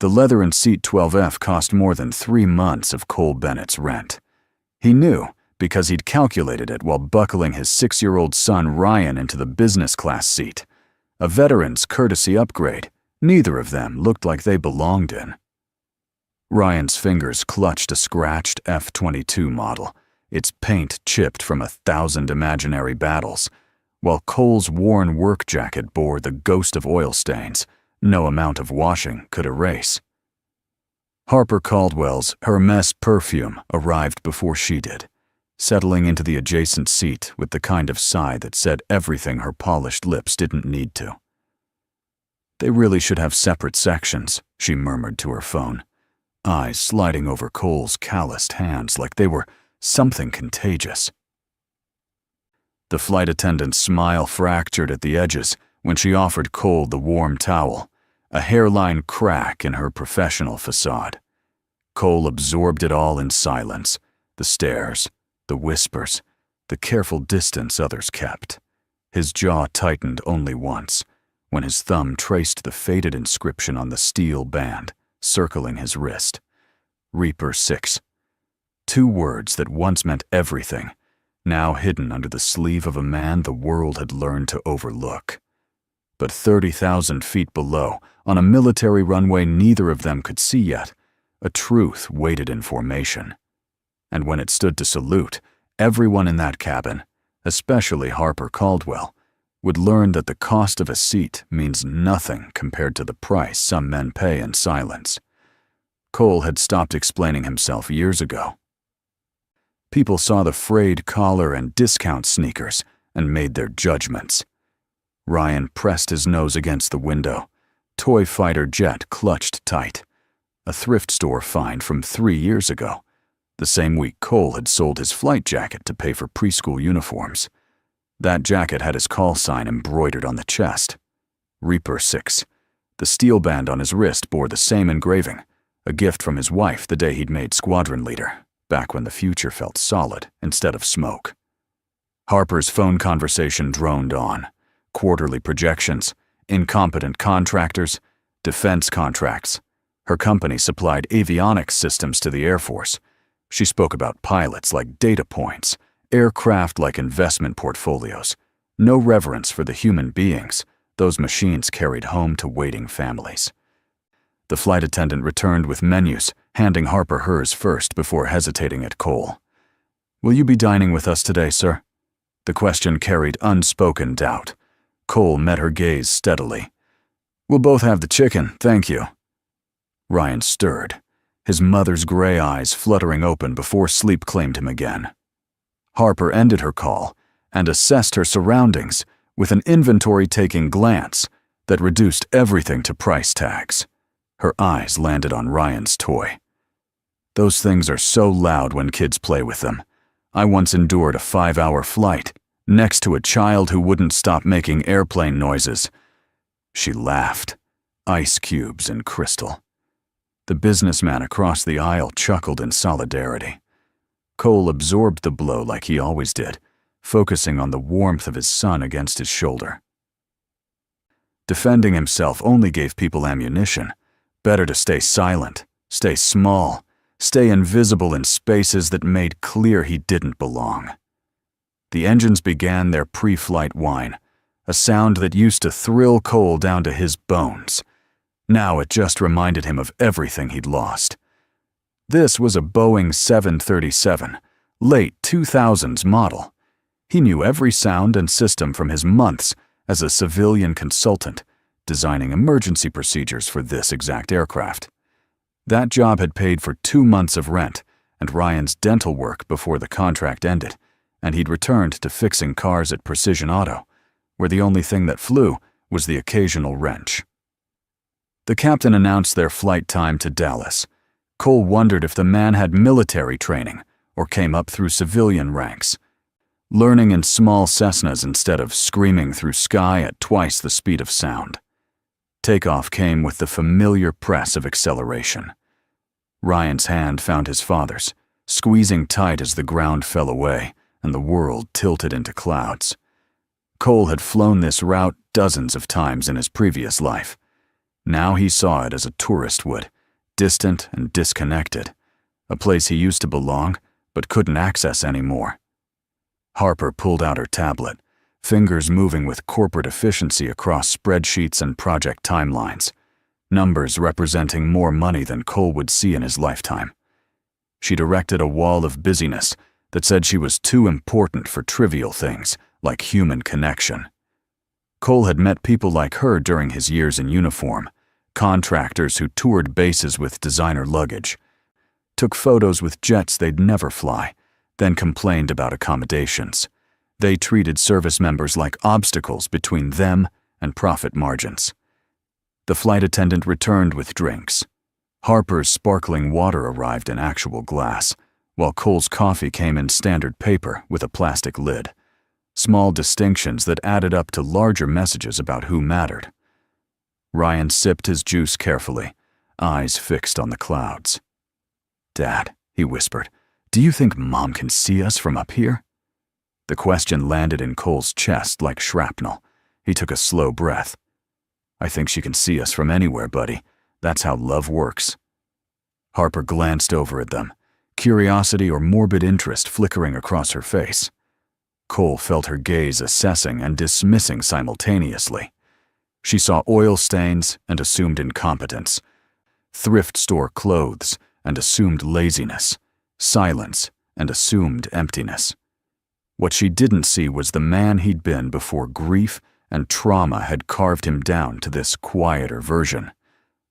The leather and seat 12F cost more than 3 months of Cole Bennett's rent. He knew because he'd calculated it while buckling his 6-year-old son Ryan into the business class seat. A veteran's courtesy upgrade. Neither of them looked like they belonged in. Ryan's fingers clutched a scratched F-22 model, its paint chipped from 1,000 imaginary battles, while Cole's worn work jacket bore the ghost of oil stains no amount of washing could erase. Harper Caldwell's Hermes perfume arrived before she did, settling into the adjacent seat with the kind of sigh that said everything her polished lips didn't need to. They really should have separate sections, she murmured to her phone, eyes sliding over Cole's calloused hands like they were something contagious. The flight attendant's smile fractured at the edges when she offered Cole the warm towel, a hairline crack in her professional facade. Cole absorbed it all in silence, the stares, the whispers, the careful distance others kept. His jaw tightened only once, when his thumb traced the faded inscription on the steel band circling his wrist. Reaper 6. 2 words that once meant everything, now hidden under the sleeve of a man the world had learned to overlook. But 30,000 feet below, on a military runway neither of them could see yet, a truth waited in formation. And when it stood to salute, everyone in that cabin, especially Harper Caldwell, would learn that the cost of a seat means nothing compared to the price some men pay in silence. Cole had stopped explaining himself years ago. People saw the frayed collar and discount sneakers and made their judgments. Ryan pressed his nose against the window. Toy fighter jet clutched tight. A thrift store find from 3 years ago, the same week Cole had sold his flight jacket to pay for preschool uniforms. That jacket had his call sign embroidered on the chest. Reaper 6. The steel band on his wrist bore the same engraving, a gift from his wife the day he'd made squadron leader, back when the future felt solid instead of smoke. Harper's phone conversation droned on. Quarterly projections, incompetent contractors, defense contracts. Her company supplied avionics systems to the Air Force. She spoke about pilots like data points, aircraft like investment portfolios. No reverence for the human beings those machines carried home to waiting families. The flight attendant returned with menus, handing Harper hers first before hesitating at Cole. "Will you be dining with us today, sir?" The question carried unspoken doubt. Cole met her gaze steadily. "We'll both have the chicken, thank you." Ryan stirred, his mother's gray eyes fluttering open before sleep claimed him again. Harper ended her call and assessed her surroundings with an inventory-taking glance that reduced everything to price tags. Her eyes landed on Ryan's toy. "Those things are so loud when kids play with them. I once endured a 5-hour flight next to a child who wouldn't stop making airplane noises." She laughed, ice cubes and crystal. The businessman across the aisle chuckled in solidarity. Cole absorbed the blow like he always did, focusing on the warmth of his son against his shoulder. Defending himself only gave people ammunition. Better to stay silent, stay small, stay invisible in spaces that made clear he didn't belong. The engines began their pre-flight whine, a sound that used to thrill Cole down to his bones. Now it just reminded him of everything he'd lost. This was a Boeing 737, late 2000s model. He knew every sound and system from his months as a civilian consultant, designing emergency procedures for this exact aircraft. That job had paid for 2 months of rent and Ryan's dental work before the contract ended, and he'd returned to fixing cars at Precision Auto, where the only thing that flew was the occasional wrench. The captain announced their flight time to Dallas. Cole wondered if the man had military training or came up through civilian ranks, learning in small Cessnas instead of screaming through sky at twice the speed of sound. Takeoff came with the familiar press of acceleration. Ryan's hand found his father's, squeezing tight as the ground fell away and the world tilted into clouds. Cole had flown this route dozens of times in his previous life. Now he saw it as a tourist would, distant and disconnected, a place he used to belong but couldn't access anymore. Harper pulled out her tablet, fingers moving with corporate efficiency across spreadsheets and project timelines, numbers representing more money than Cole would see in his lifetime. She directed a wall of busyness that said she was too important for trivial things like human connection. Cole had met people like her during his years in uniform, contractors who toured bases with designer luggage, took photos with jets they'd never fly, then complained about accommodations. They treated service members like obstacles between them and profit margins. The flight attendant returned with drinks. Harper's sparkling water arrived in actual glass, while Cole's coffee came in standard paper with a plastic lid. Small distinctions that added up to larger messages about who mattered. Ryan sipped his juice carefully, eyes fixed on the clouds. "Dad," he whispered, "do you think Mom can see us from up here?" The question landed in Cole's chest like shrapnel. He took a slow breath. "I think she can see us from anywhere, buddy. That's how love works." Harper glanced over at them, curiosity or morbid interest flickering across her face. Cole felt her gaze assessing and dismissing simultaneously. She saw oil stains and assumed incompetence, thrift store clothes and assumed laziness, silence and assumed emptiness. What she didn't see was the man he'd been before grief and trauma had carved him down to this quieter version.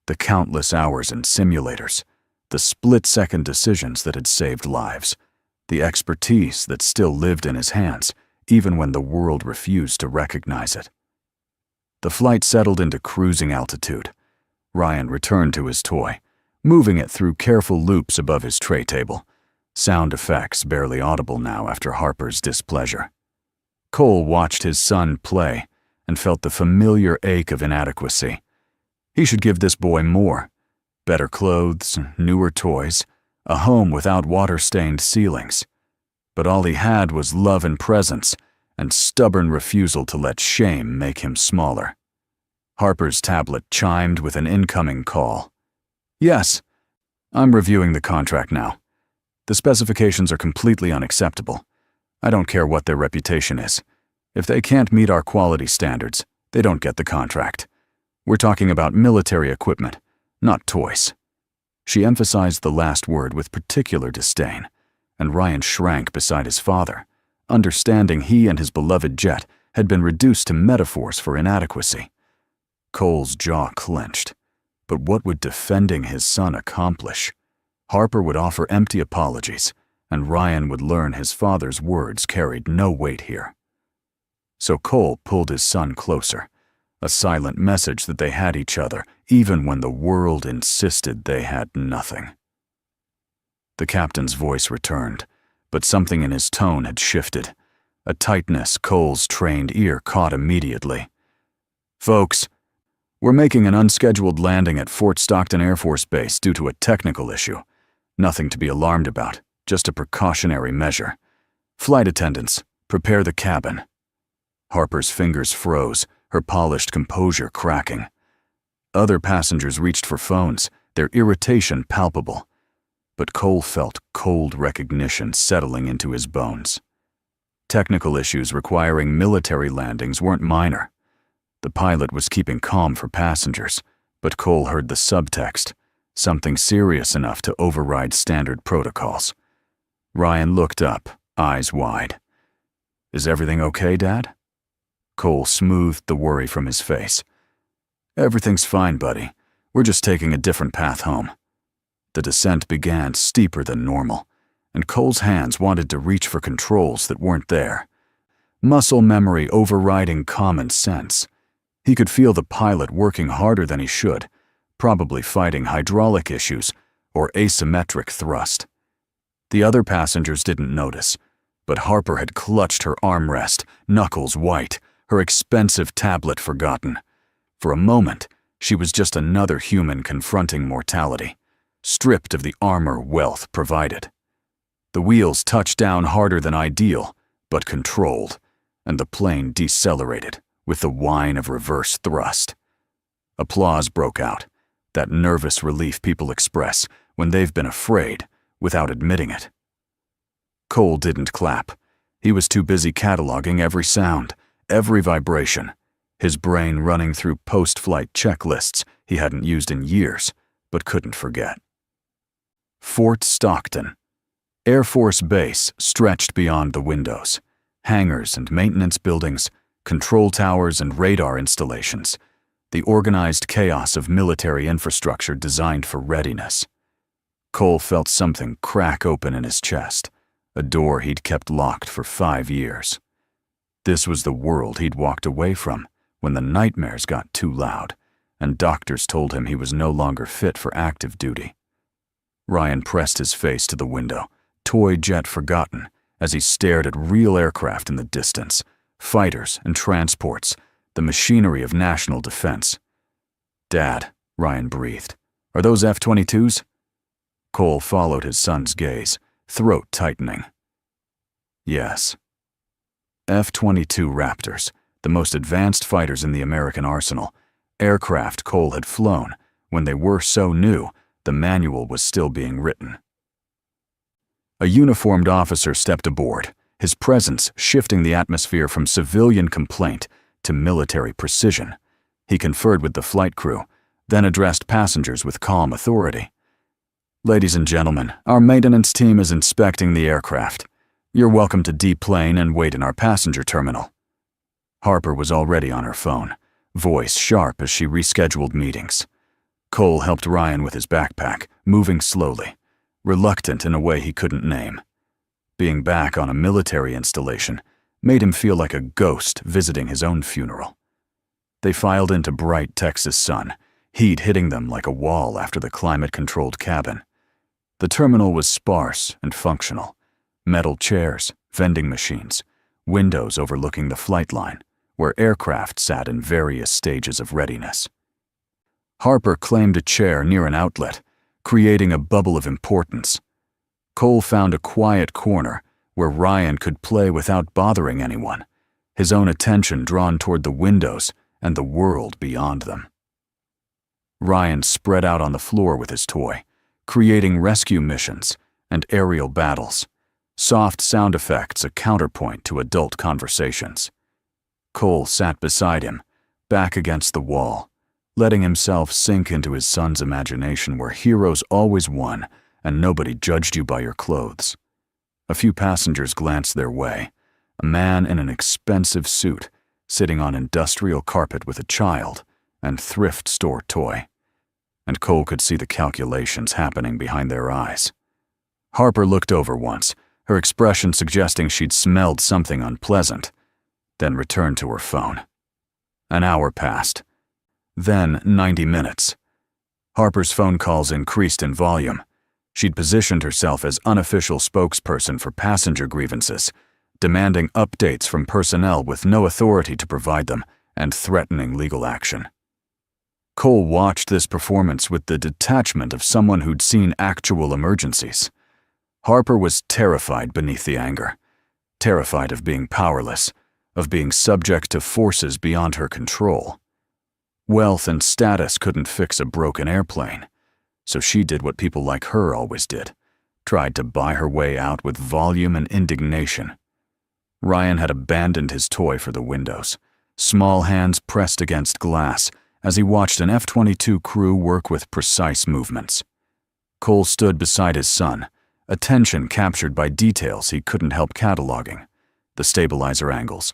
The countless hours in simulators, the split-second decisions that had saved lives, the expertise that still lived in his hands, even when the world refused to recognize it. The flight settled into cruising altitude. Ryan returned to his toy, moving it through careful loops above his tray table, sound effects barely audible now after Harper's displeasure. Cole watched his son play and felt the familiar ache of inadequacy. He should give this boy more. Better clothes, newer toys, a home without water-stained ceilings. But all he had was love and presence, and stubborn refusal to let shame make him smaller. Harper's tablet chimed with an incoming call. "Yes, I'm reviewing the contract now. The specifications are completely unacceptable. I don't care what their reputation is. If they can't meet our quality standards, they don't get the contract. We're talking about military equipment, not toys." She emphasized the last word with particular disdain, and Ryan shrank beside his father, understanding he and his beloved jet had been reduced to metaphors for inadequacy. Cole's jaw clenched. But what would defending his son accomplish? Harper would offer empty apologies, and Ryan would learn his father's words carried no weight here. So Cole pulled his son closer, a silent message that they had each other, even when the world insisted they had nothing. The captain's voice returned, but something in his tone had shifted, a tightness Cole's trained ear caught immediately. "Folks, we're making an unscheduled landing at Fort Stockton Air Force Base due to a technical issue. Nothing to be alarmed about, just a precautionary measure. Flight attendants, prepare the cabin." Harper's fingers froze, her polished composure cracking. Other passengers reached for phones, their irritation palpable. But Cole felt cold recognition settling into his bones. Technical issues requiring military landings weren't minor. The pilot was keeping calm for passengers, but Cole heard the subtext, something serious enough to override standard protocols. Ryan looked up, eyes wide. "Is everything okay, Dad?" Cole smoothed the worry from his face. "Everything's fine, buddy. We're just taking a different path home." The descent began steeper than normal, and Cole's hands wanted to reach for controls that weren't there. Muscle memory overriding common sense. He could feel the pilot working harder than he should, probably fighting hydraulic issues or asymmetric thrust. The other passengers didn't notice, but Harper had clutched her armrest, knuckles white, her expensive tablet forgotten. For a moment, she was just another human confronting mortality, stripped of the armor wealth provided. The wheels touched down harder than ideal, but controlled, and the plane decelerated with the whine of reverse thrust. Applause broke out, that nervous relief people express when they've been afraid without admitting it. Cole didn't clap. He was too busy cataloging every sound, every vibration, his brain running through post-flight checklists he hadn't used in years, but couldn't forget. Fort Stockton. Air Force Base stretched beyond the windows. Hangars and maintenance buildings, control towers and radar installations. The organized chaos of military infrastructure designed for readiness. Cole felt something crack open in his chest, a door he'd kept locked for 5 years. This was the world he'd walked away from when the nightmares got too loud, and doctors told him he was no longer fit for active duty. Ryan pressed his face to the window, toy jet forgotten, as he stared at real aircraft in the distance, fighters and transports, the machinery of national defense. "Dad," Ryan breathed, "are those F-22s?" Cole followed his son's gaze, throat tightening. Yes. F-22 Raptors, the most advanced fighters in the American arsenal, aircraft Cole had flown when they were so new the manual was still being written. A uniformed officer stepped aboard, his presence shifting the atmosphere from civilian complaint to military precision. He conferred with the flight crew, then addressed passengers with calm authority. "Ladies and gentlemen, our maintenance team is inspecting the aircraft. You're welcome to deplane and wait in our passenger terminal." Harper was already on her phone, voice sharp as she rescheduled meetings. Cole helped Ryan with his backpack, moving slowly, reluctant in a way he couldn't name. Being back on a military installation made him feel like a ghost visiting his own funeral. They filed into bright Texas sun, heat hitting them like a wall after the climate-controlled cabin. The terminal was sparse and functional. Metal chairs, vending machines, windows overlooking the flight line, where aircraft sat in various stages of readiness. Harper claimed a chair near an outlet, creating a bubble of importance. Cole found a quiet corner where Ryan could play without bothering anyone, his own attention drawn toward the windows and the world beyond them. Ryan spread out on the floor with his toy, creating rescue missions and aerial battles, soft sound effects a counterpoint to adult conversations. Cole sat beside him, back against the wall, letting himself sink into his son's imagination where heroes always won and nobody judged you by your clothes. A few passengers glanced their way, a man in an expensive suit, sitting on industrial carpet with a child and thrift store toy. And Cole could see the calculations happening behind their eyes. Harper looked over once, her expression suggesting she'd smelled something unpleasant, then returned to her phone. An hour passed. Then 90 minutes. Harper's phone calls increased in volume. She'd positioned herself as unofficial spokesperson for passenger grievances, demanding updates from personnel with no authority to provide them and threatening legal action. Cole watched this performance with the detachment of someone who'd seen actual emergencies. Harper was terrified beneath the anger, terrified of being powerless, of being subject to forces beyond her control. Wealth and status couldn't fix a broken airplane, so she did what people like her always did, tried to buy her way out with volume and indignation. Ryan had abandoned his toy for the windows, small hands pressed against glass as he watched an F-22 crew work with precise movements. Cole stood beside his son, attention captured by details he couldn't help cataloging, the stabilizer angles,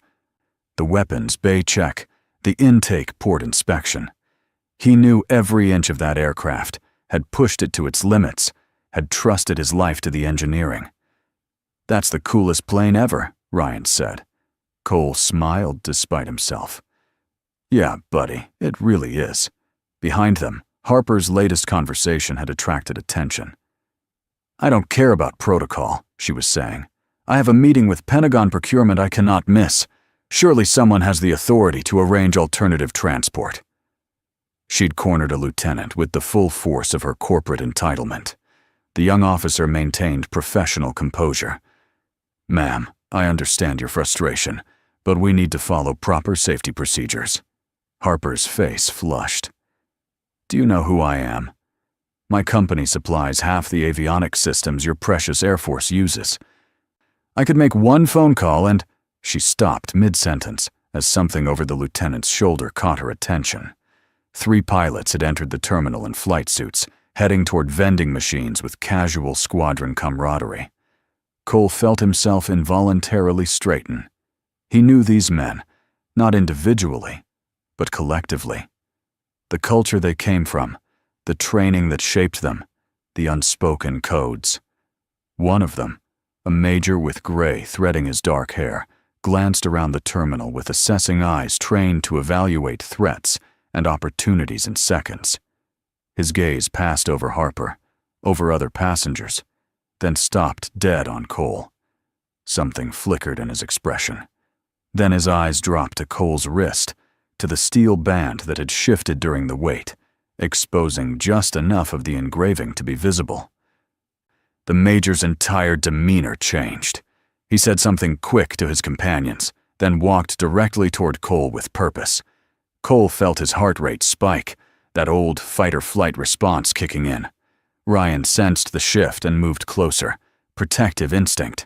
the weapons bay check, the intake port inspection. He knew every inch of that aircraft, had pushed it to its limits, had trusted his life to the engineering. "That's the coolest plane ever," Ryan said. Cole smiled despite himself. "Yeah, buddy, it really is." Behind them, Harper's latest conversation had attracted attention. "I don't care about protocol," she was saying. "I have a meeting with Pentagon procurement I cannot miss. Surely someone has the authority to arrange alternative transport." She'd cornered a lieutenant with the full force of her corporate entitlement. The young officer maintained professional composure. "Ma'am, I understand your frustration, but we need to follow proper safety procedures." Harper's face flushed. Do you know who I am? My company supplies half the avionics systems your precious Air Force uses. I could make one phone call and—" She stopped mid-sentence as something over the lieutenant's shoulder caught her attention. 3 pilots had entered the terminal in flight suits, heading toward vending machines with casual squadron camaraderie. Cole felt himself involuntarily straighten. He knew these men, not individually, but collectively. The culture they came from, the training that shaped them, the unspoken codes. One of them, a major with gray threading his dark hair, glanced around the terminal with assessing eyes trained to evaluate threats and opportunities in seconds. His gaze passed over Harper, over other passengers, then stopped dead on Cole. Something flickered in his expression. Then his eyes dropped to Cole's wrist, to the steel band that had shifted during the wait, exposing just enough of the engraving to be visible. The major's entire demeanor changed. He said something quick to his companions, then walked directly toward Cole with purpose. Cole felt his heart rate spike, that old fight-or-flight response kicking in. Ryan sensed the shift and moved closer, protective instinct.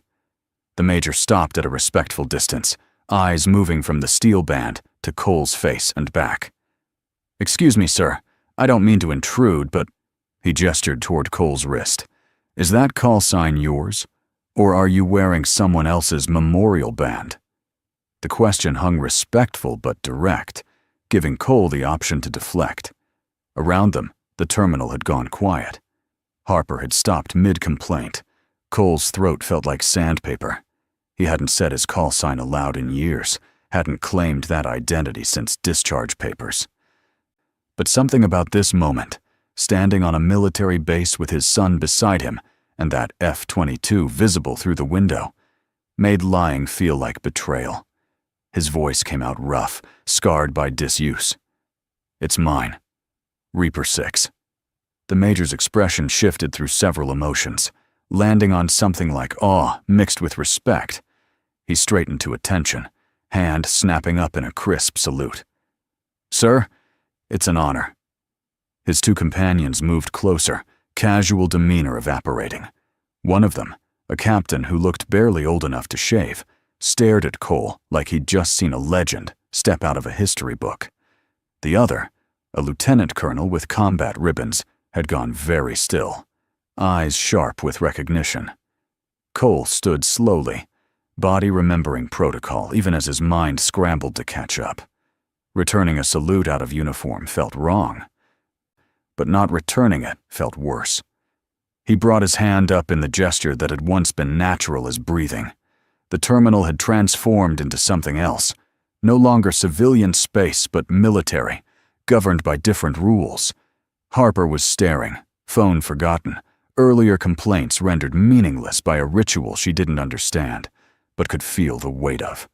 The major stopped at a respectful distance, eyes moving from the steel band to Cole's face and back. "Excuse me, sir. I don't mean to intrude, but—" He gestured toward Cole's wrist. "Is that call sign yours? Or are you wearing someone else's memorial band?" The question hung respectful but direct, giving Cole the option to deflect. Around them, the terminal had gone quiet. Harper had stopped mid-complaint. Cole's throat felt like sandpaper. He hadn't said his call sign aloud in years, hadn't claimed that identity since discharge papers. But something about this moment, standing on a military base with his son beside him and that F-22 visible through the window, made lying feel like betrayal. His voice came out rough, scarred by disuse. "It's mine. Reaper 6. The major's expression shifted through several emotions, landing on something like awe mixed with respect. He straightened to attention, hand snapping up in a crisp salute. "Sir, it's an honor." His 2 companions moved closer, casual demeanor evaporating. One of them, a captain who looked barely old enough to shave, stared at Cole like he'd just seen a legend step out of a history book. The other, a lieutenant colonel with combat ribbons, had gone very still, eyes sharp with recognition. Cole stood slowly, body remembering protocol even as his mind scrambled to catch up. Returning a salute out of uniform felt wrong, but not returning it felt worse. He brought his hand up in the gesture that had once been natural as breathing. The terminal had transformed into something else, no longer civilian space but military, governed by different rules. Harper was staring, phone forgotten, earlier complaints rendered meaningless by a ritual she didn't understand, but could feel the weight of.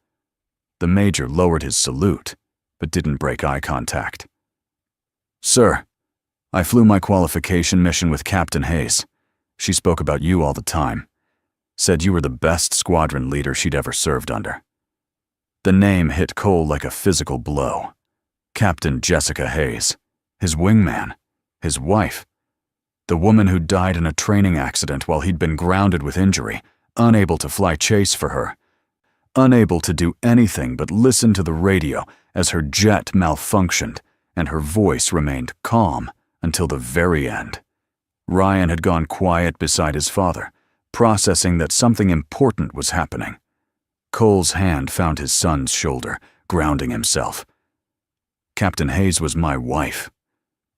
The major lowered his salute, but didn't break eye contact. "Sir, I flew my qualification mission with Captain Hayes. She spoke about you all the time. Said you were the best squadron leader she'd ever served under." The name hit Cole like a physical blow. Captain Jessica Hayes, his wingman, his wife. The woman who died in a training accident while he'd been grounded with injury, unable to fly chase for her. Unable to do anything but listen to the radio as her jet malfunctioned and her voice remained calm until the very end. Ryan had gone quiet beside his father, processing that something important was happening. Cole's hand found his son's shoulder, grounding himself. "Captain Hayes was my wife."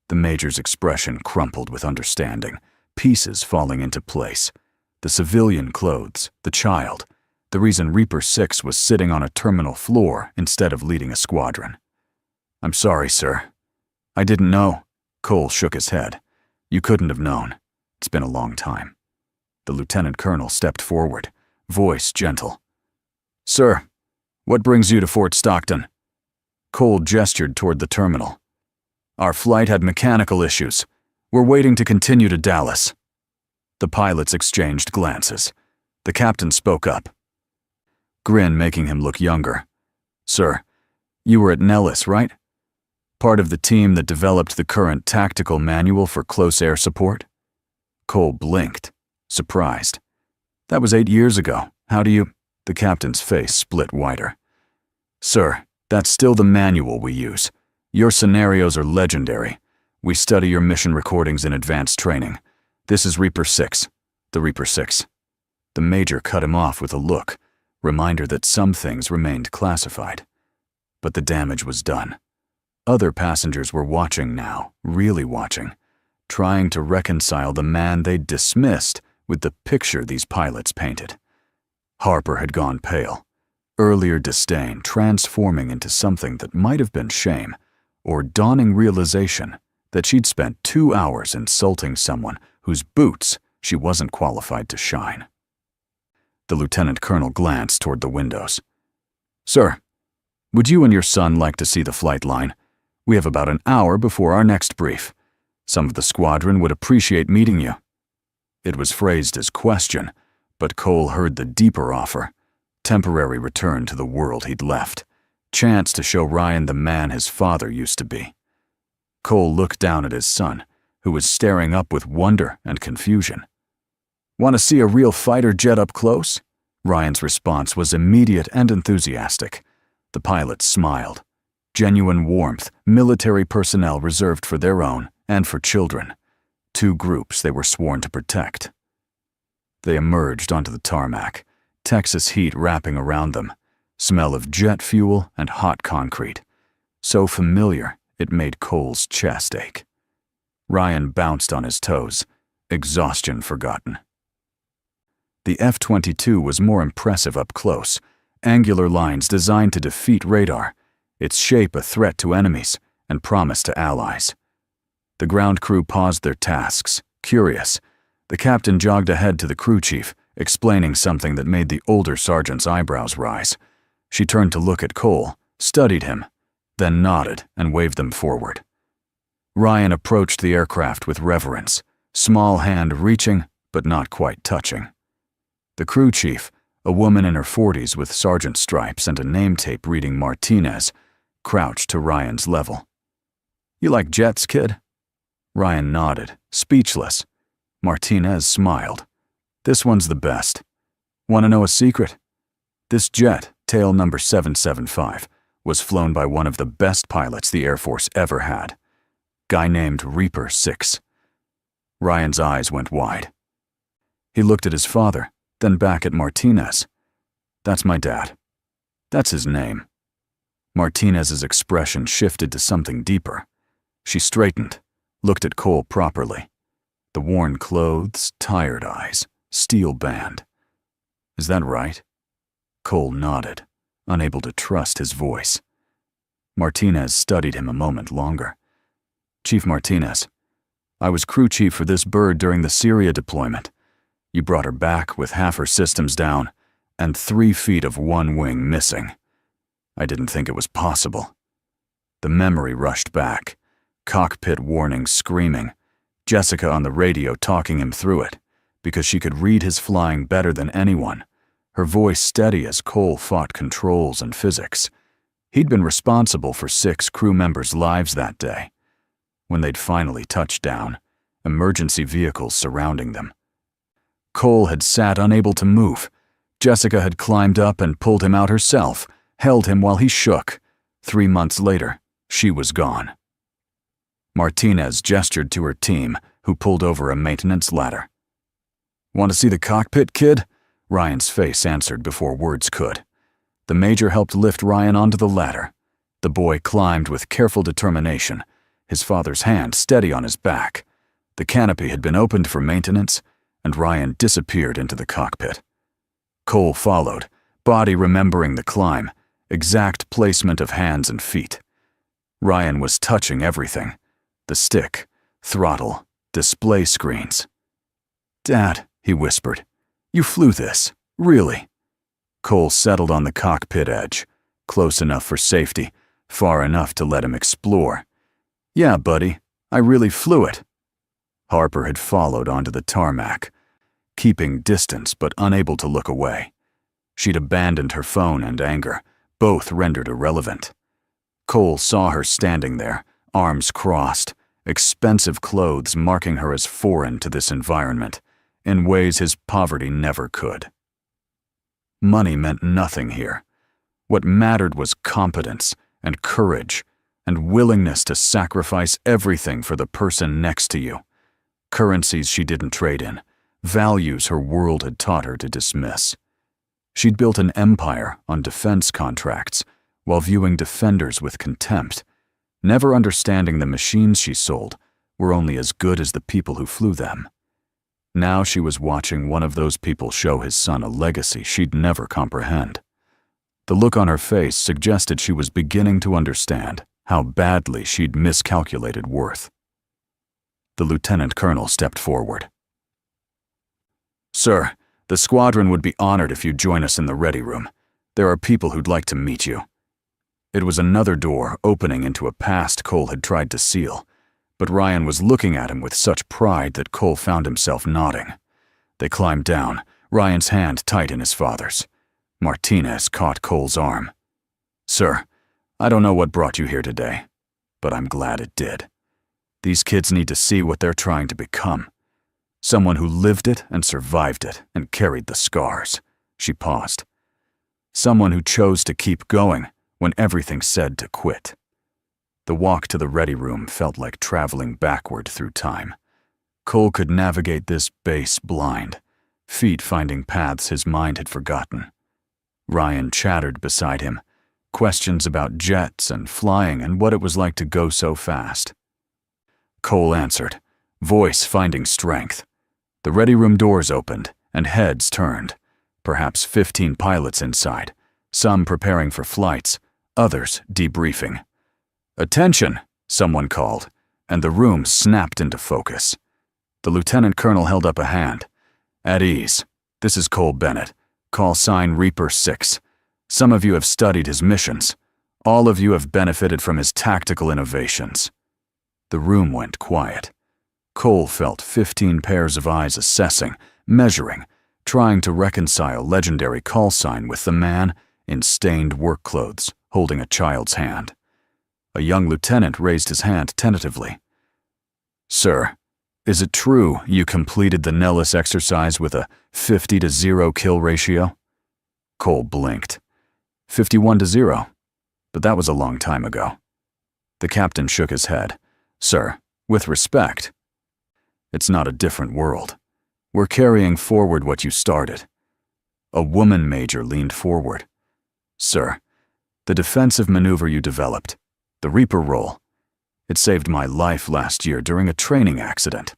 The major's expression crumpled with understanding, pieces falling into place. The civilian clothes, the child, the reason Reaper 6 was sitting on a terminal floor instead of leading a squadron. "I'm sorry, sir. I didn't know." Cole shook his head. "You couldn't have known. It's been a long time." The lieutenant colonel stepped forward, voice gentle. "Sir, what brings you to Fort Stockton?" Cole gestured toward the terminal. "Our flight had mechanical issues. We're waiting to continue to Dallas." The pilots exchanged glances. The captain spoke up, grin making him look younger. "Sir, you were at Nellis, right?" Part of the team that developed the current tactical manual for close air support? Cole blinked, surprised. That was 8 years ago. How do you— The captain's face split wider. Sir, that's still the manual we use. Your scenarios are legendary. We study your mission recordings in advanced training. This is Reaper 6. The Reaper 6. The Major cut him off with a look, reminder that some things remained classified. But the damage was done. Other passengers were watching now, really watching, trying to reconcile the man they'd dismissed with the picture these pilots painted. Harper had gone pale, earlier disdain transforming into something that might have been shame, or dawning realization that she'd spent 2 hours insulting someone whose boots she wasn't qualified to shine. The lieutenant colonel glanced toward the windows. Sir, would you and your son like to see the flight line? We have about an hour before our next brief. Some of the squadron would appreciate meeting you. It was phrased as question, but Cole heard the deeper offer. Temporary return to the world he'd left. Chance to show Ryan the man his father used to be. Cole looked down at his son, who was staring up with wonder and confusion. Want to see a real fighter jet up close? Ryan's response was immediate and enthusiastic. The pilot smiled. Genuine warmth, military personnel reserved for their own and for children. 2 groups they were sworn to protect. They emerged onto the tarmac, Texas heat wrapping around them, smell of jet fuel and hot concrete. So familiar, it made Cole's chest ache. Ryan bounced on his toes, exhaustion forgotten. The F-22 was more impressive up close, angular lines designed to defeat radar, its shape a threat to enemies and promise to allies. The ground crew paused their tasks, curious. The captain jogged ahead to the crew chief, explaining something that made the older sergeant's eyebrows rise. She turned to look at Cole, studied him, then nodded and waved them forward. Ryan approached the aircraft with reverence, small hand reaching but not quite touching. The crew chief, a woman in her 40s with sergeant stripes and a name tape reading Martinez, crouched to Ryan's level. You like jets, kid? Ryan nodded, speechless. Martinez smiled. This one's the best. Want to know a secret? This jet, tail number 775, was flown by one of the best pilots the Air Force ever had. Guy named Reaper 6. Ryan's eyes went wide. He looked at his father, then back at Martinez. That's my dad. That's his name. Martinez's expression shifted to something deeper. She straightened, looked at Cole properly. The worn clothes, tired eyes, steel band. Is that right? Cole nodded, unable to trust his voice. Martinez studied him a moment longer. Chief Martinez, I was crew chief for this bird during the Syria deployment. You brought her back with half her systems down and 3 feet of one wing missing. I didn't think it was possible. The memory rushed back. Cockpit warnings screaming. Jessica on the radio talking him through it, because she could read his flying better than anyone. Her voice steady as Cole fought controls and physics. He'd been responsible for 6 crew members' lives that day. When they'd finally touched down, emergency vehicles surrounding them. Cole had sat unable to move. Jessica had climbed up and pulled him out herself, held him while he shook. 3 months later, she was gone. Martinez gestured to her team, who pulled over a maintenance ladder. Want to see the cockpit, kid? Ryan's face answered before words could. The major helped lift Ryan onto the ladder. The boy climbed with careful determination, his father's hand steady on his back. The canopy had been opened for maintenance, and Ryan disappeared into the cockpit. Cole followed, body remembering the climb, exact placement of hands and feet. Ryan was touching everything. The stick, throttle, display screens. Dad, he whispered, you flew this, really? Cole settled on the cockpit edge, close enough for safety, far enough to let him explore. Yeah, buddy, I really flew it. Harper had followed onto the tarmac, keeping distance but unable to look away. She'd abandoned her phone and anger, both rendered irrelevant. Cole saw her standing there, arms crossed, expensive clothes marking her as foreign to this environment, in ways his poverty never could. Money meant nothing here. What mattered was competence and courage and willingness to sacrifice everything for the person next to you. Currencies she didn't trade in, values her world had taught her to dismiss. She'd built an empire on defense contracts while viewing defenders with contempt, never understanding the machines she sold were only as good as the people who flew them. Now she was watching one of those people show his son a legacy she'd never comprehend. The look on her face suggested she was beginning to understand how badly she'd miscalculated worth. The lieutenant colonel stepped forward. "Sir, the squadron would be honored if you'd join us in the ready room. There are people who'd like to meet you." It was another door opening into a past Cole had tried to seal, but Ryan was looking at him with such pride that Cole found himself nodding. They climbed down, Ryan's hand tight in his father's. Martinez caught Cole's arm. "Sir, I don't know what brought you here today, but I'm glad it did. These kids need to see what they're trying to become. Someone who lived it and survived it and carried the scars." She paused. "Someone who chose to keep going when everything said to quit." The walk to the ready room felt like traveling backward through time. Cole could navigate this base blind, feet finding paths his mind had forgotten. Ryan chattered beside him, questions about jets and flying and what it was like to go so fast. Cole answered, voice finding strength. The ready room doors opened and heads turned, perhaps 15 pilots inside, some preparing for flights, others debriefing. "Attention," someone called, and the room snapped into focus. The lieutenant colonel held up a hand. "At ease. This is Cole Bennett. Call sign Reaper 6. Some of you have studied his missions. All of you have benefited from his tactical innovations." The room went quiet. Cole felt 15 pairs of eyes assessing, measuring, trying to reconcile legendary call sign with the man in stained work clothes holding a child's hand. A young lieutenant raised his hand tentatively. "Sir, is it true you completed the Nellis exercise with a 50-0 kill ratio?" Cole blinked. 51-0, but that was a long time ago. The captain shook his head. "Sir, with respect, it's not a different world. We're carrying forward what you started." A woman major leaned forward. "Sir, the defensive maneuver you developed, the Reaper roll, it saved my life last year during a training accident.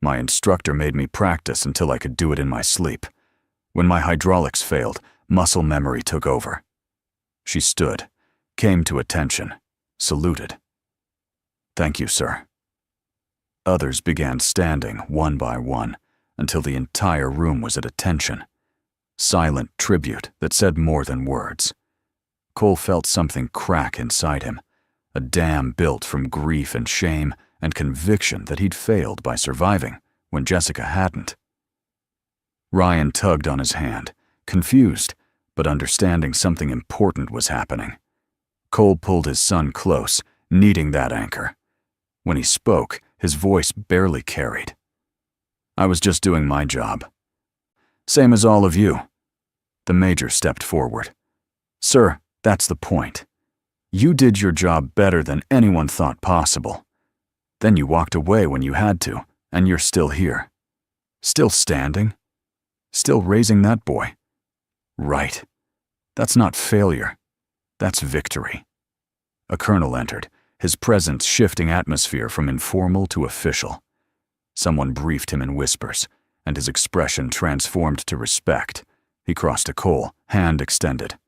My instructor made me practice until I could do it in my sleep. When my hydraulics failed, muscle memory took over." She stood, came to attention, saluted. "Thank you, sir." Others began standing one by one until the entire room was at attention. Silent tribute that said more than words. Cole felt something crack inside him, a dam built from grief and shame and conviction that he'd failed by surviving when Jessica hadn't. Ryan tugged on his hand, confused, but understanding something important was happening. Cole pulled his son close, needing that anchor. When he spoke, his voice barely carried. "I was just doing my job. Same as all of you." The major stepped forward. "Sir, that's the point. You did your job better than anyone thought possible. Then you walked away when you had to, and you're still here. Still standing. Still raising that boy. Right. That's not failure. That's victory." A colonel entered, his presence shifting atmosphere from informal to official. Someone briefed him in whispers, and his expression transformed to respect. He crossed to Cole, hand extended.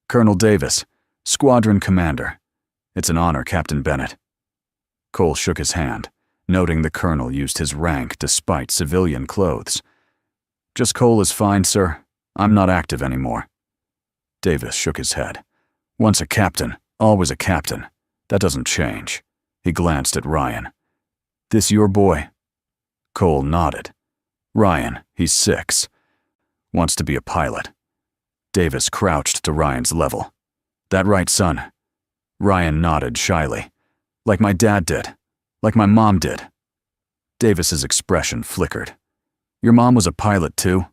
"Colonel Davis, Squadron Commander. It's an honor, Captain Bennett." Cole shook his hand, noting the colonel used his rank despite civilian clothes. "Just Cole is fine, sir. I'm not active anymore." Davis shook his head. "Once a captain, always a captain. That doesn't change." He glanced at Ryan. "This your boy?" Cole nodded. "Ryan, he's 6. Wants to be a pilot." Davis crouched to Ryan's level. "That right, son?" Ryan nodded shyly. Like my dad did. Like my mom did. Davis's expression flickered. Your mom was a pilot too?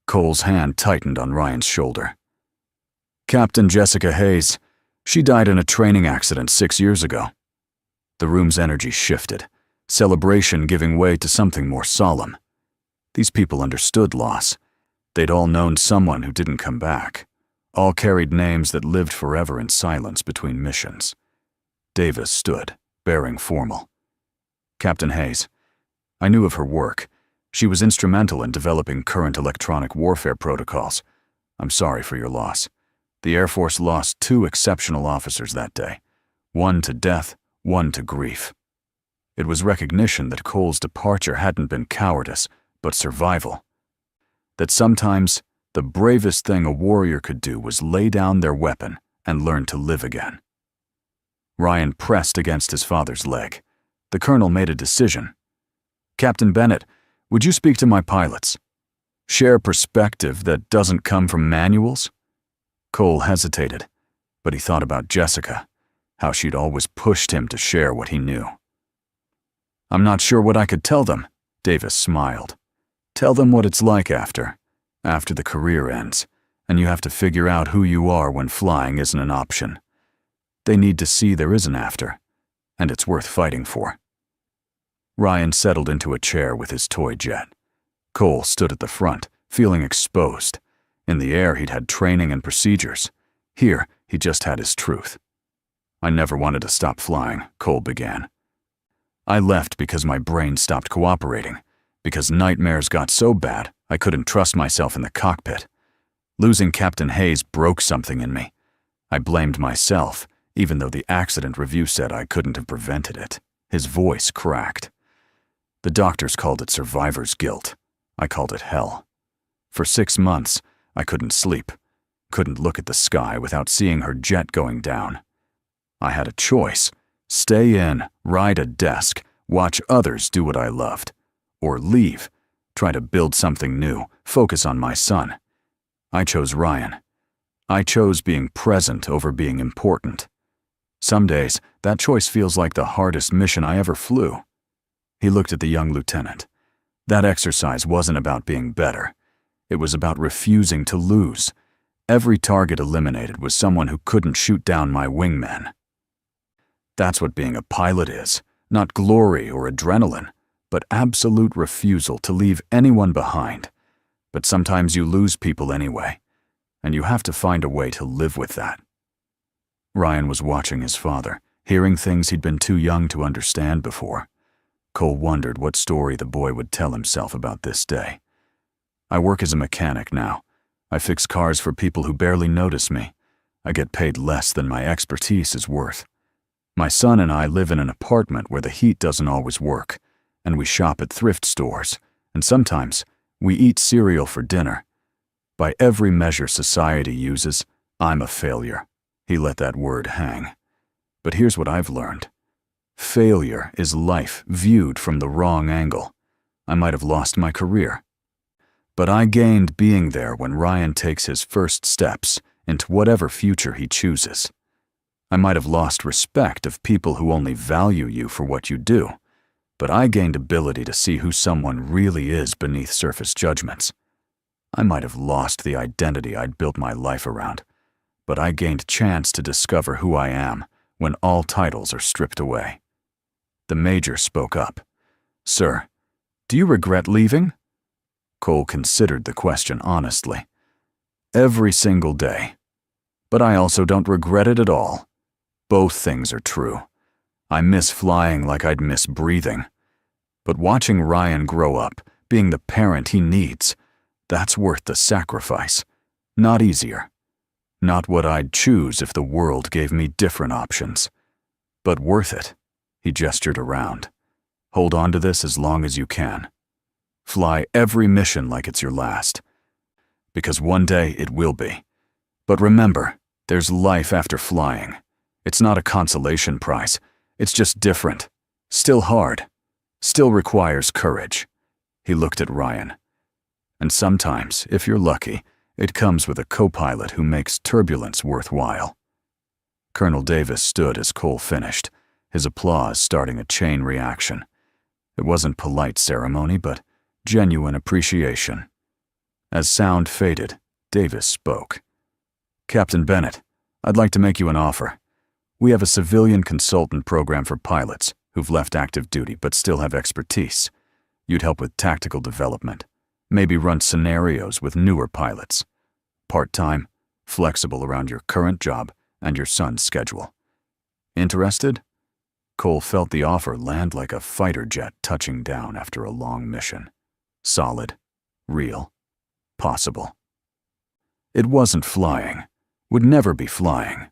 Cole's hand tightened on Ryan's shoulder. Captain Jessica Hayes. She died in a training accident 6 years ago. The room's energy shifted, celebration giving way to something more solemn. These people understood loss. They'd all known someone who didn't come back. All carried names that lived forever in silence between missions. Davis stood, bearing formal. Captain Hayes. I knew of her work. She was instrumental in developing current electronic warfare protocols. I'm sorry for your loss. The Air Force lost 2 exceptional officers that day. One to death, one to grief. It was recognition that Cole's departure hadn't been cowardice, but survival. That sometimes the bravest thing a warrior could do was lay down their weapon and learn to live again. Ryan pressed against his father's leg. The colonel made a decision. Captain Bennett, would you speak to my pilots? Share perspective that doesn't come from manuals? Cole hesitated, but he thought about Jessica, how she'd always pushed him to share what he knew. I'm not sure what I could tell them, Davis smiled. Tell them what it's like after the career ends, and you have to figure out who you are when flying isn't an option. They need to see there is an after, and it's worth fighting for. Ryan settled into a chair with his toy jet. Cole stood at the front, feeling exposed. In the air, he'd had training and procedures. Here, he just had his truth. I never wanted to stop flying, Cole began. I left because my brain stopped cooperating, because nightmares got so bad I couldn't trust myself in the cockpit. Losing Captain Hayes broke something in me. I blamed myself, even though the accident review said I couldn't have prevented it. His voice cracked. The doctors called it survivor's guilt. I called it hell. For 6 months, I couldn't sleep, couldn't look at the sky without seeing her jet going down. I had a choice: stay in, ride a desk, watch others do what I loved, or leave, try to build something new, focus on my son. I chose Ryan. I chose being present over being important. Some days, that choice feels like the hardest mission I ever flew. He looked at the young lieutenant. That exercise wasn't about being better. It was about refusing to lose. Every target eliminated was someone who couldn't shoot down my wingmen. That's what being a pilot is, not glory or adrenaline, but absolute refusal to leave anyone behind. But sometimes you lose people anyway, and you have to find a way to live with that. Ryan was watching his father, hearing things he'd been too young to understand before. Cole wondered what story the boy would tell himself about this day. I work as a mechanic now. I fix cars for people who barely notice me. I get paid less than my expertise is worth. My son and I live in an apartment where the heat doesn't always work, and we shop at thrift stores, and sometimes we eat cereal for dinner. By every measure society uses, I'm a failure. He let that word hang. But here's what I've learned. Failure is life viewed from the wrong angle. I might have lost my career. But I gained being there when Ryan takes his first steps into whatever future he chooses. I might have lost respect of people who only value you for what you do, but I gained ability to see who someone really is beneath surface judgments. I might have lost the identity I'd built my life around, but I gained chance to discover who I am when all titles are stripped away. The major spoke up. Sir, do you regret leaving? Cole considered the question honestly. Every single day. But I also don't regret it at all. Both things are true. I miss flying like I'd miss breathing. But watching Ryan grow up, being the parent he needs, that's worth the sacrifice. Not easier. Not what I'd choose if the world gave me different options. But worth it. He gestured around. Hold on to this as long as you can. Fly every mission like it's your last. Because one day it will be. But remember, there's life after flying. It's not a consolation prize. It's just different. Still hard. Still requires courage. He looked at Ryan. And sometimes, if you're lucky, it comes with a co-pilot who makes turbulence worthwhile. Colonel Davis stood as Cole finished. his applause starting a chain reaction. It wasn't polite ceremony, but genuine appreciation. As sound faded, Davis spoke. "Captain Bennett, I'd like to make you an offer. We have a civilian consultant program for pilots who've left active duty but still have expertise. You'd help with tactical development, maybe run scenarios with newer pilots. Part-time, flexible around your current job and your son's schedule. Interested?" Cole felt the offer land like a fighter jet touching down after a long mission. Solid, real, possible. It wasn't flying, would never be flying,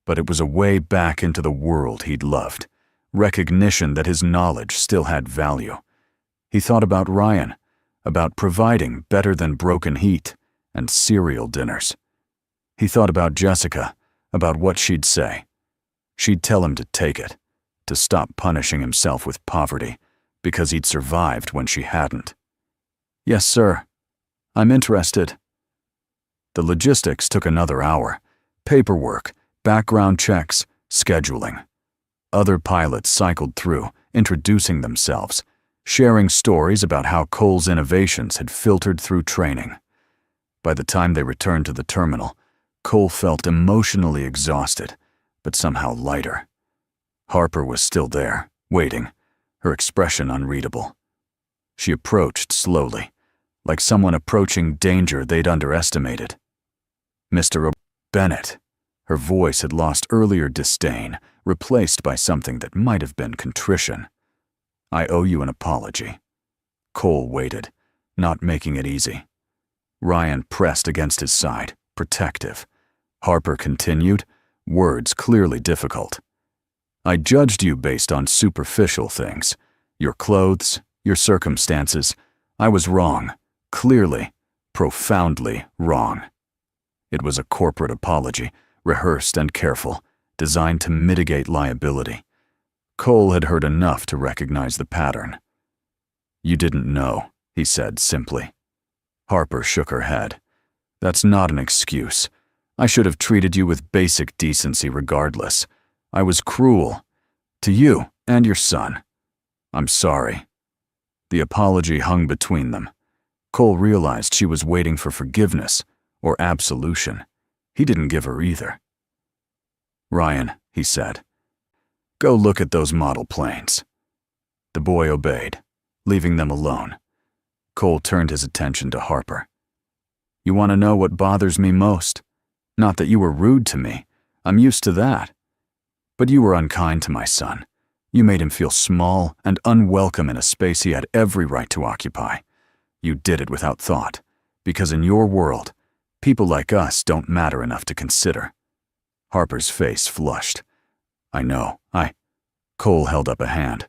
but it was a way back into the world he'd loved, recognition that his knowledge still had value. He thought about Ryan, about providing better than broken heat and cereal dinners. He thought about Jessica, about what she'd say. She'd tell him to take it, to stop punishing himself with poverty because he'd survived when she hadn't. "Yes, sir. I'm interested." The logistics took another hour. Paperwork, background checks, scheduling. Other pilots cycled through, introducing themselves, sharing stories about how Cole's innovations had filtered through training. By the time they returned to the terminal, Cole felt emotionally exhausted, but somehow lighter. Harper was still there, waiting, her expression unreadable. She approached slowly, like someone approaching danger they'd underestimated. "Mr. Bennett." Her voice had lost earlier disdain, replaced by something that might have been contrition. "I owe you an apology." Cole waited, not making it easy. Ryan pressed against his side, protective. Harper continued, words clearly difficult. "I judged you based on superficial things. Your clothes, your circumstances. I was wrong, clearly, profoundly wrong." It was a corporate apology, rehearsed and careful, designed to mitigate liability. Cole had heard enough to recognize the pattern. "You didn't know," he said simply. Harper shook her head. "That's not an excuse. I should have treated you with basic decency regardless. I was cruel. To you and your son. I'm sorry." The apology hung between them. Cole realized she was waiting for forgiveness or absolution. He didn't give her either. "Ryan," he said, "go look at those model planes." The boy obeyed, leaving them alone. Cole turned his attention to Harper. "You want to know what bothers me most? Not that you were rude to me. I'm used to that. But you were unkind to my son. You made him feel small and unwelcome in a space he had every right to occupy. You did it without thought, because in your world, people like us don't matter enough to consider." Harper's face flushed. "I know, Cole held up a hand.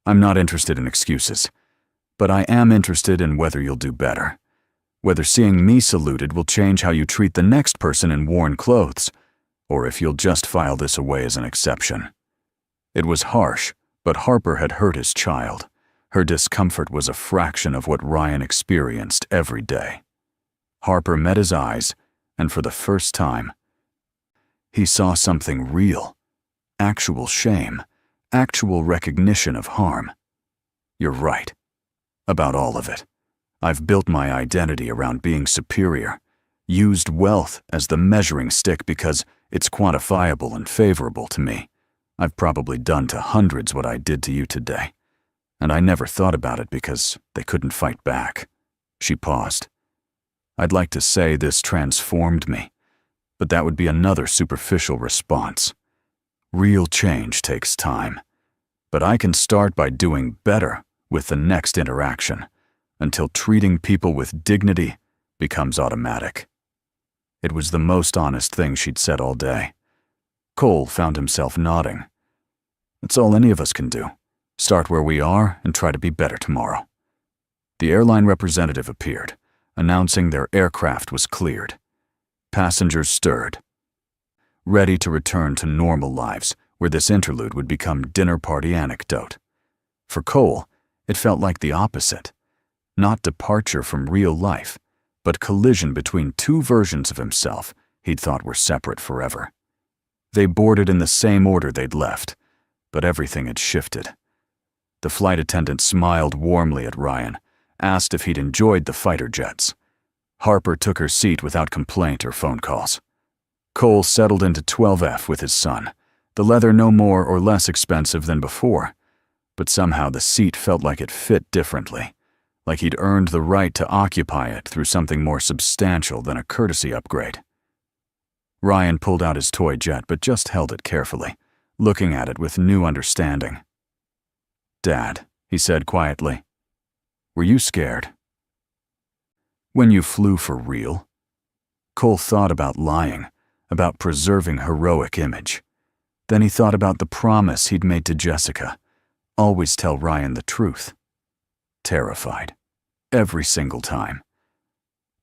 "I'm not interested in excuses, but I am interested in whether you'll do better. Whether seeing me saluted will change how you treat the next person in worn clothes, or if you'll just file this away as an exception." It was harsh, but Harper had hurt his child. Her discomfort was a fraction of what Ryan experienced every day. Harper met his eyes, and for the first time, he saw something real. Actual shame, actual recognition of harm. "You're right. About all of it. I've built my identity around being superior, used wealth as the measuring stick because it's quantifiable and favorable to me. I've probably done to hundreds what I did to you today, and I never thought about it because they couldn't fight back." She paused. "I'd like to say this transformed me, but that would be another superficial response. Real change takes time, but I can start by doing better with the next interaction until treating people with dignity becomes automatic." It was the most honest thing she'd said all day. Cole found himself nodding. "That's all any of us can do. Start where we are and try to be better tomorrow." The airline representative appeared, announcing their aircraft was cleared. Passengers stirred, ready to return to normal lives where this interlude would become dinner party anecdote. For Cole, it felt like the opposite. Not departure from real life, but collision between two versions of himself he'd thought were separate forever. They boarded in the same order they'd left, But everything had shifted. The flight attendant smiled warmly at Ryan, asked if he'd enjoyed the fighter jets. Harper took her seat without complaint or phone calls. Cole settled into 12F with his son, the leather no more or less expensive than before, but somehow the seat felt like it fit differently, like he'd earned the right to occupy it through something more substantial than a courtesy upgrade. Ryan pulled out his toy jet but just held it carefully, looking at it with new understanding. "Dad," he said quietly, "were you scared? When you flew for real?" Cole thought about lying, about preserving heroic image. Then he thought about the promise he'd made to Jessica, always tell Ryan the truth. Terrified. Every single time.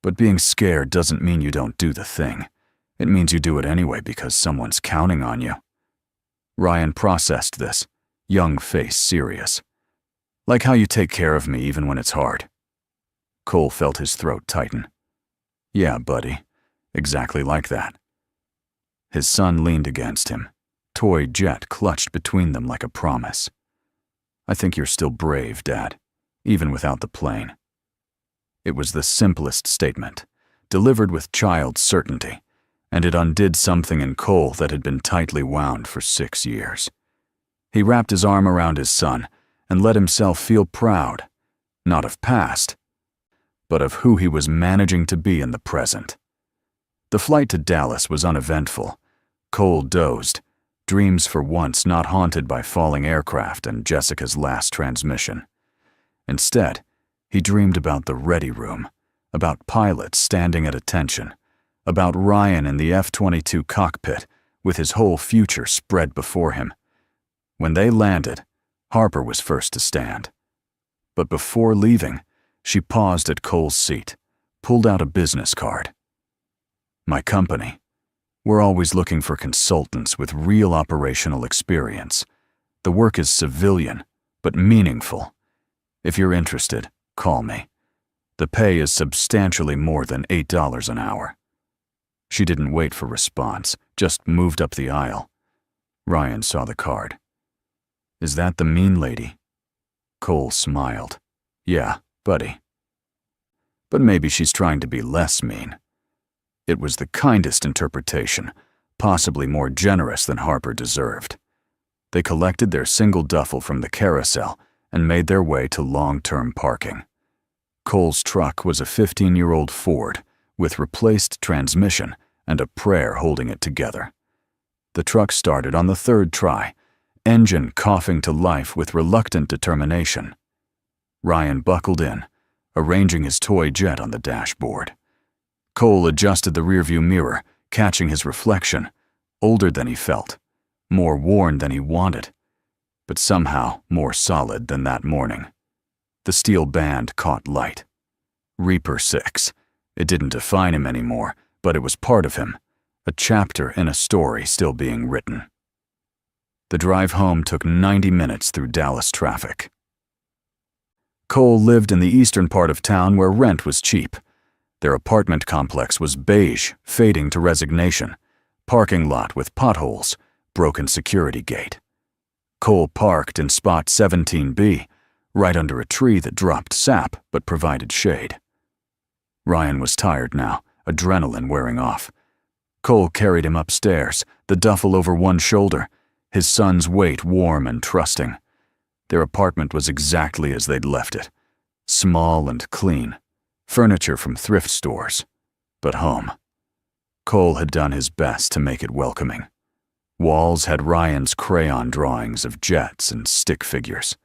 But being scared doesn't mean you don't do the thing. It means you do it anyway because someone's counting on you. Ryan processed this, young face serious. "Like how you take care of me even when it's hard." Cole felt his throat tighten. "Yeah, buddy. Exactly like that." His son leaned against him, toy jet clutched between them like a promise. "I think you're still brave, Dad, even without the plane." It was the simplest statement, delivered with child certainty, and it undid something in Cole that had been tightly wound for 6 years. He wrapped his arm around his son and let himself feel proud, not of past, but of who he was managing to be in the present. The flight to Dallas was uneventful. Cole dozed, dreams for once not haunted by falling aircraft and Jessica's last transmission. Instead, he dreamed about the ready room, about pilots standing at attention, about Ryan in the F-22 cockpit with his whole future spread before him. When they landed, Harper was first to stand. But before leaving, she paused at Cole's seat, pulled out a business card. "My company. We're always looking for consultants with real operational experience. The work is civilian, but meaningful. If you're interested, call me. The pay is substantially more than $8 an hour." She didn't wait for response, just moved up the aisle. Ryan saw the card. "Is that the mean lady?" Cole smiled. "Yeah, buddy. But maybe she's trying to be less mean." It was the kindest interpretation, possibly more generous than Harper deserved. They collected their single duffel from the carousel and made their way to long-term parking. Cole's truck was a 15-year-old Ford with replaced transmission and a prayer holding it together. The truck started on the third try, engine coughing to life with reluctant determination. Ryan buckled in, arranging his toy jet on the dashboard. Cole adjusted the rearview mirror, catching his reflection, older than he felt, more worn than he wanted, but somehow more solid than that morning. The steel band caught light. Reaper 6. It didn't define him anymore, but it was part of him, a chapter in a story still being written. The drive home took 90 minutes through Dallas traffic. Cole lived in the eastern part of town where rent was cheap. Their apartment complex was beige, fading to resignation, parking lot with potholes, broken security gate. Cole parked in spot 17B, right under a tree that dropped sap but provided shade. Ryan was tired now, adrenaline wearing off. Cole carried him upstairs, the duffel over one shoulder, his son's weight warm and trusting. Their apartment was exactly as they'd left it, small and clean, furniture from thrift stores, but home. Cole had done his best to make it welcoming. Walls had Ryan's crayon drawings of jets and stick figures.